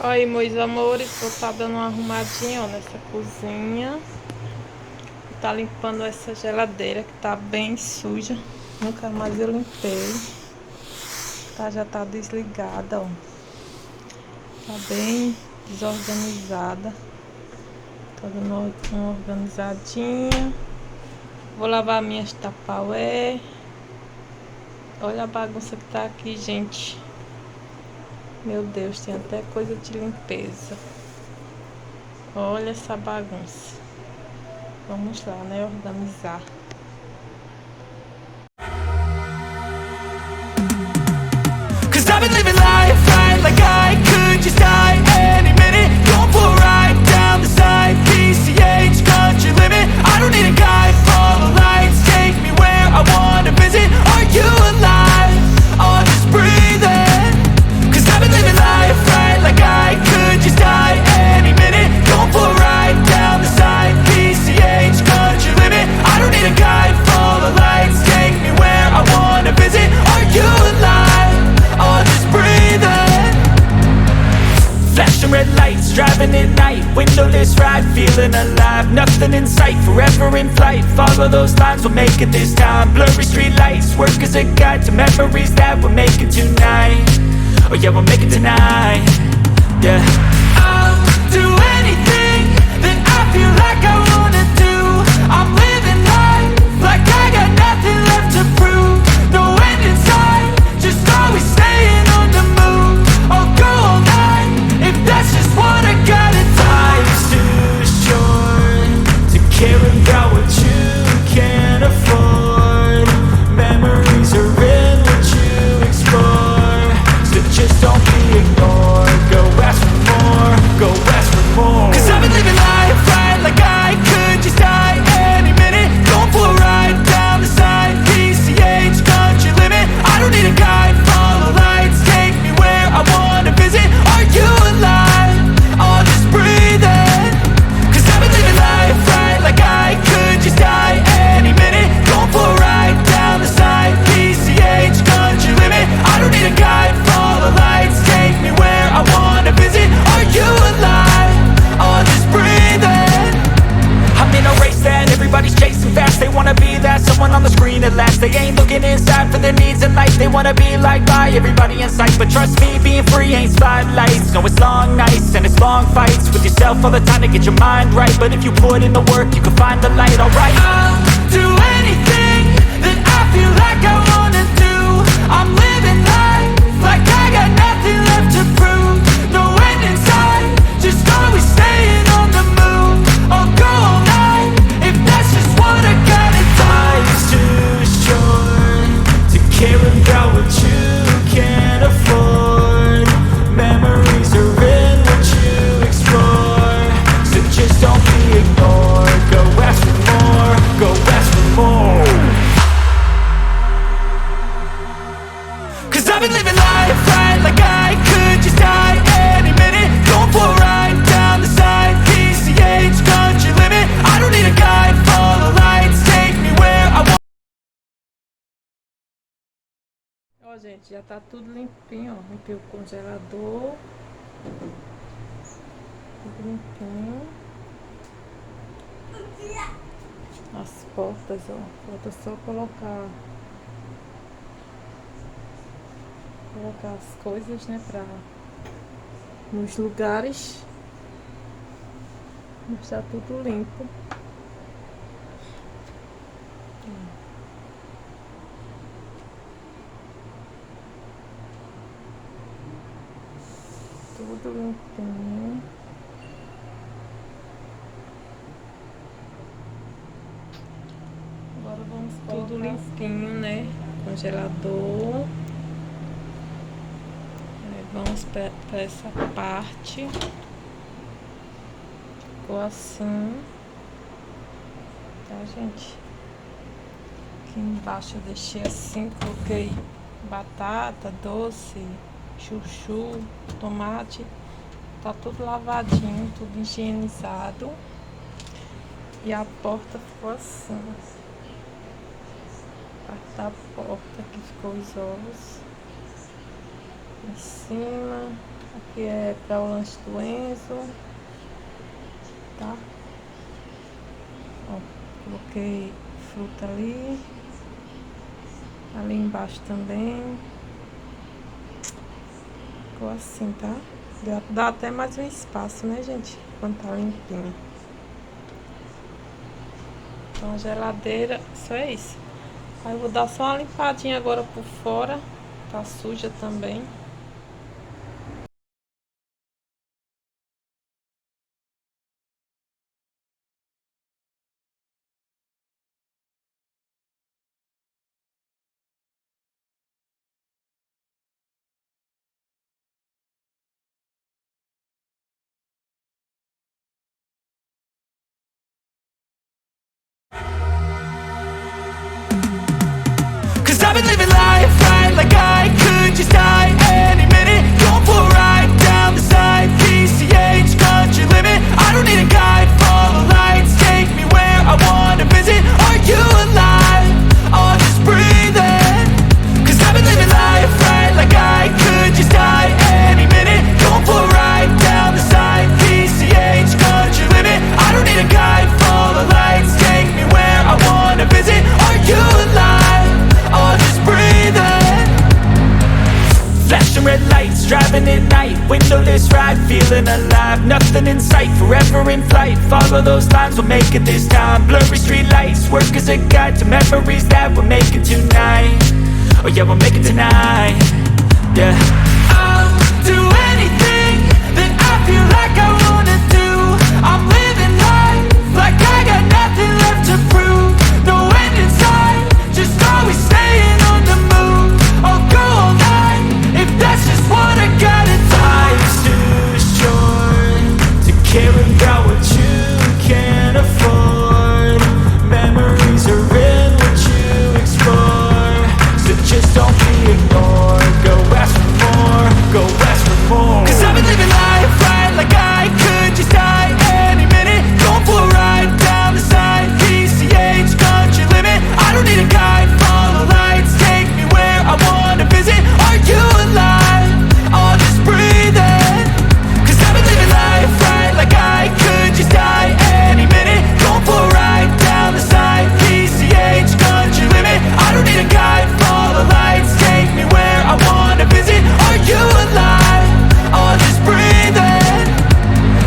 Aí, meus amores, vou estar dando uma arrumadinha, ó, nessa cozinha. Tá limpando essa geladeira que tá bem suja. Nunca mais eu limpei. Tá, já tá desligada, ó. Tá bem desorganizada. Tô dando uma organizadinha. Vou lavar minhas tapaué. Olha a bagunça que tá aqui, gente. Meu Deus, tem até coisa de limpeza. Olha essa bagunça. Vamos lá, né? Organizar. Cause I've been living life right like I could just die any minute. Going for a ride down the side, PCH, country limit. I don't need a guide, follow lights, take me where I wanna visit. Are you alive? Or just breathing? Cause I've been living life right like I could just die any minute. Going for a ride down the side, PCH, country limit. I don't need a guide, follow lights, take me where I wanna visit. Are you alive? Or just breathing? Flashing red lights, driving at night, windowless ride, feeling alive. Nothing in sight, forever in flight. Follow those lines, we'll make it this time. Blurry street lights, work as a guide to memories that we're making tonight. Oh yeah, we'll make it tonight. Yeah. I'll do anything that I feel like I wanna do. I'm living life like I got nothing left to prove. No end in sight, just always staying on the move. I'll go all night if that's just what I gotta do. Life's too short to care about what you can't afford. Memories are in what you explore, so just don't be ignored. Go ask for more, go ask for more. Cause I've been living life right like I could just die any minute. Going for a ride down the side, PCH, country limit. I don't need a guide, follow lights, take me where I wanna visit. Are you alive? Or just breathing? Cause I've been living life right like I could just die any minute. Going for a ride down the side, PCH, country limit. I don't need a guide, follow lights, take me where I wanna visit. Are you alive? Or just breathing? I'm in a race that everybody's chasing fast. They wanna be that someone on the screen at last. They ain't looking inside for their needs in life. They wanna be liked by everybody in sight. But trust me, being free ain't spotlights. No, it's long nights and it's long fights with yourself all the time to get your mind right. But if you put in the work, you can find the light, alright. I'll do anything that I feel like I wanna do. I'm living life like I got nothing left to prove. No end in sight, just always staying on the move. I'll go all night if that's just what I gotta do. Life's too short to care about what you can't afford. Memories are in what you explore, so just don't be ignored. Go ask for more, go ask for more. Cause I've been living life right like I could just die any minute. Going for a ride down the side, PCH, country limit. I don't need a guide, follow lights, take me where I want. Ó, gente, já tá tudo limpinho, ó. Limpei o congelador. Tudo limpinho. As portas, ó. Falta só colocar as coisas, né, pra nos lugares. Mas tá tudo limpo. Tudo limpinho. Agora vamos colocar tudo limpinho, né? Congelador. Vamos para essa parte. Ficou assim. Tá, gente? Aqui embaixo eu deixei assim. Coloquei batata, doce, chuchu, tomate. Tá tudo lavadinho, tudo higienizado. E a porta ficou assim. A parte da porta que ficou os ovos. Em cima, que é para o lanche do Enzo, tá? Ó, coloquei fruta ali embaixo também. Ficou assim, tá? Dá até mais um espaço, né, gente? Quando tá limpinho. Então a geladeira, só é isso. Aí eu vou dar só uma limpadinha agora por fora. Tá suja também. Cause I've been living life right like I could just die any minute. Going for a ride down the side, PCH country limit. I don't need a guide, follow lights, take me where I wanna visit. Are you alive? Or just breathing? Cause I've been living life right like I could just die any minute. Going for a ride down the side, PCH country limit. I don't need a guide, follow lights, take me where I wanna visit. Are you alive? Or just breathing? Flashing red lights, driving at night, windowless ride, feeling alive. Nothing in sight, forever in flight. Follow those lines, we'll make it this time. Blurry street lights, work as a guide to memories that we're making tonight. Oh yeah, we'll make it tonight. Yeah. I'll do anything that I feel like I wanna do. I'm living life like I got nothing left to prove. No end in sight, just always staying on the move. I'll go all night if that's just what I gotta do. Life's too short to care about what you can't afford. Memories are in what you explore, so just don't be ignored. Go ask for more, go ask for more. Cause I've been living life right like I could just die any minute. Going for a ride down the side, PCH country limit. I don't need a guide, follow lights, take me where I wanna visit. Are you alive? Or just breathing? Cause I've been living life right like I could just die any minute. Going for a ride down the side, PCH country limit. I don't need a guide, follow lights, take me where I wanna visit. Are you alive? Or just breathing?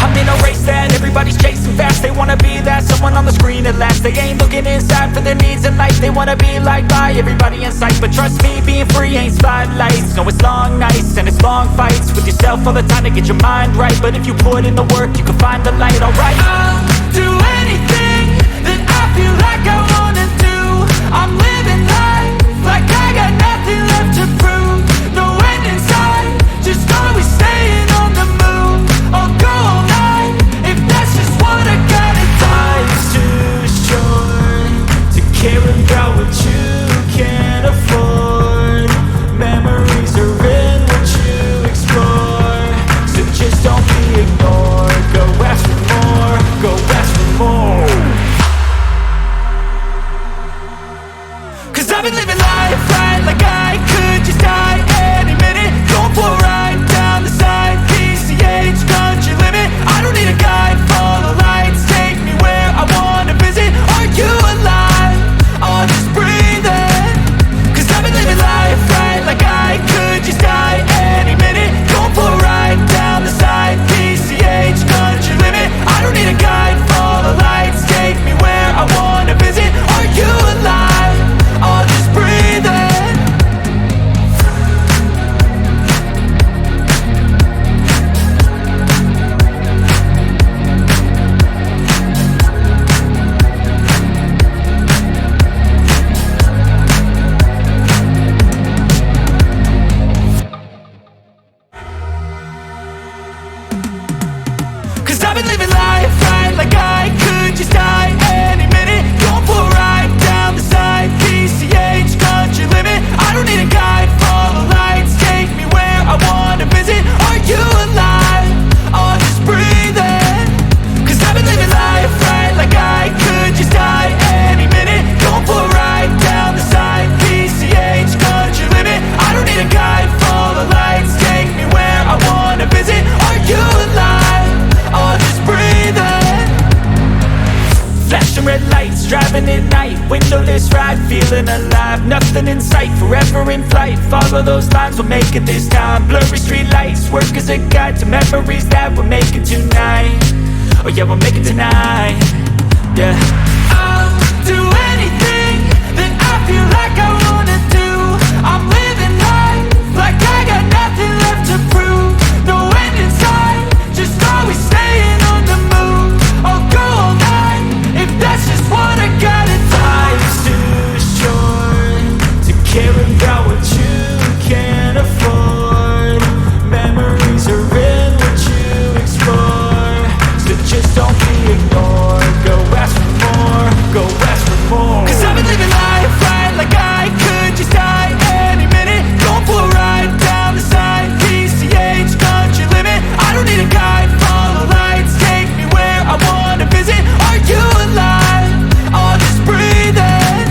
I'm in a race that everybody's chasing fast. They wanna be that someone on the screen at last. They ain't looking inside for their needs in life. They wanna be liked by everybody in sight. But trust me, being free ain't spotlights. No, it's long nights and it's long fights with yourself all the time to get your mind right. But if you put in the work, you can find the light, alright. I'll do anything that I feel like I wanna do. I'm living life like I got nothing left to prove. No end in sight, just always staying on the move. I'll go all night if that's just what I gotta do. Life's too short to care about what you can't afford. Memories are in what you explore, so just don't be ignored. Go ask for more, go ask for more. Cause I've been living life right like I could just die any minute. Going for a ride down the side, PCH country limit. I don't need a guide, follow lights, take me where I wanna visit. Are you alive? Or just breathing? Cause I've been living life right like I could just die any minute. Going for a ride down the side, PCH country limit. I don't need a guide, follow lights, take me where I wanna visit. Are you alive? Or just breathing? Cause I've been living life right like I could just die any minute. Going for a ride down the side, PCH country limit. I don't need a guide, follow lights, take me where I wanna visit. Are you alive? Or just breathing? Cause I've been living life right like I could just die any minute. Going for a ride down the side, PCH country limit. I don't need a guide, follow lights, take me where I wanna visit. feeling alive. Nothing in sight, forever in flight. Follow those lines, we'll make it this time. Blurry street lights, work as a guide to memories that we're making tonight. Oh yeah, we'll make it tonight. Yeah, I'll do anything that I feel like I wanna do. I'm living life like I got nothing left to prove. No end in sight, just always staying on the move. I'll go all night if that's just what I gotta do. Life's too short to care about what you can't afford. Memories are in what you explore, so just don't be ignored. Go ask for more, go ask for more. 'Cause I've been living life right like I could just die any minute. Going for a ride down the side, PCH country limit. I don't need a guide, follow lights, take me where I wanna visit. Are you alive? Or just breathing?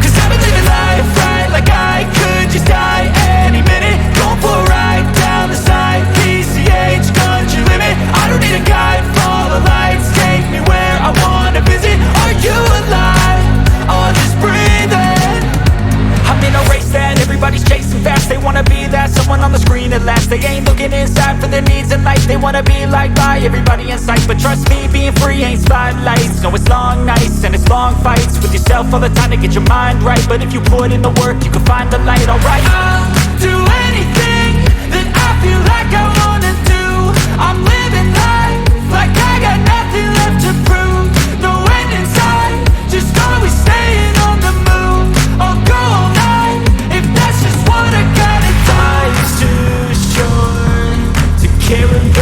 'Cause I've been living life right like I could just die any minute. Going for a ride down the side, PCH country limit. I don't need a guide, follow lights, take me where I wanna visit. Are you alive? Or just breathing? I'm in a race that everybody's chasing fast. They wanna be that someone on the screen at last. They ain't looking inside for their needs in life. They wanna be liked by everybody in sight. But trust me, being free ain't spotlights. No, it's long nights and it's long fights with yourself all the time to get your mind right. But if you put in the work, you can find the light, alright. I'll do anything that I feel like I wanna do. I'm living life like I got nothing left to prove. No end in sight, just always staying on the move. I'll go all night if that's just what I gotta do. Life's too short to care about